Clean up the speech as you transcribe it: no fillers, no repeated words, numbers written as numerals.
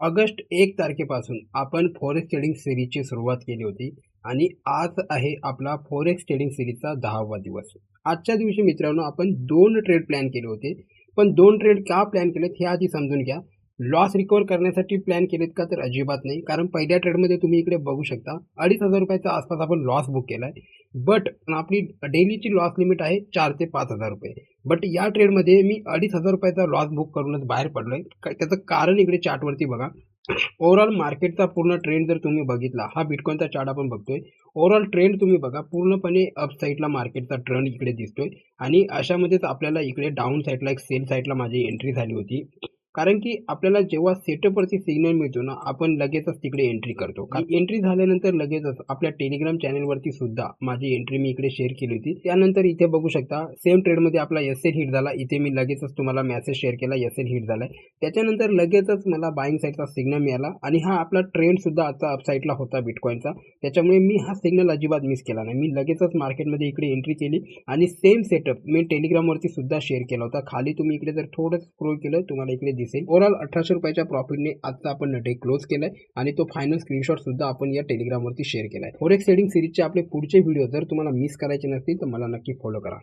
August 1 तारखेपासून आपण forex trading सीरीजची सुरुवात केली होती आणि आज आहे आपला फॉरेक्स ट्रेडिंग सीरीजचा 10वा दिवस. आजच्या दिवशी मित्रांनो आपण 2 ट्रेड प्लॅन केले होते. पण 2 ट्रेड का प्लॅन केलेत हे आधी समजून घ्या. लॉस रिकव्हर करण्यासाठी प्लॅन केलेत का? तर अजिबात नाही. कारण पहिल्या ट्रेडमध्ये तुम्ही इकडे बघू शकता ₹2,500 आसपास आपण लॉस बुक केलाय. बट आपली डेलीची लॉस लिमिट आहे 4 ते ₹5,000. बट या ट्रेडमध्ये मी ₹2,500 लॉस बुक करूनच बाहेर पडलोय. त्याचं कारण इकडे चार्टवरती बघा. ओव्हरऑल मार्केटचा पूर्ण ट्रेंड जर तुम्ही बघितला, हा बिटकॉइनचा चार्ट आपण बघतोय. ओव्हरऑल ट्रेंड तुम्ही बघा, पूर्णपणे अप साईडला मार्केटचा ट्रेंड इकडे दिसतोय आणि अशामध्येच आपल्याला इकडे डाऊन साईडला एक सेल साईडला माझी एंट्री झाली होती. कारण की आपल्याला जेव्हा सेटअपवरती सिग्नल मिळतो ना, आपण लगेचच तिकडे एंट्री करतो. एंट्री झाल्यानंतर लगेचच आपल्या टेलिग्राम चॅनलवरती सुद्धा माझी एंट्री मी इकडे शेअर केली होती. त्यानंतर इथे बघू शकता सेम ट्रेडमध्ये आपला एसएल हिट झाला. इथे मी लगेचच तुम्हाला मेसेज शेअर केला, एसएल हिट झालाय. त्याच्यानंतर लगेचच मला बाईंग साईडचा सिग्नल मिळाला आणि हा आपला ट्रेंड सुद्धा आता अप साईडला होता बिटकॉइनचा. त्याच्यामुळे मी हा सिग्नल अजिबात मिस केला नाही. मी लगेचच मार्केटमध्ये इकडे एंट्री केली आणि सेम सेटअप मी टेलिग्रामवरती सुद्धा शेअर केला होता. खाली तुम्ही इकडे जर थोडं स्क्रोल केलं तुम्हाला इकडे दिसेल. ओव्हरऑल ₹1,800च्या प्रॉफिटने आजचा आपण डे क्लोज केलाय आणि तो फायनल स्क्रीनशॉट सुद्धा आपण या टेलिग्रामवरती शेअर केलाय. फॉरेक्स ट्रेडिंग सीरीजचे आपले पुढचे व्हिडिओ जर तुम्हाला मिस करायचे नसतील तर मला नक्की फॉलो करा.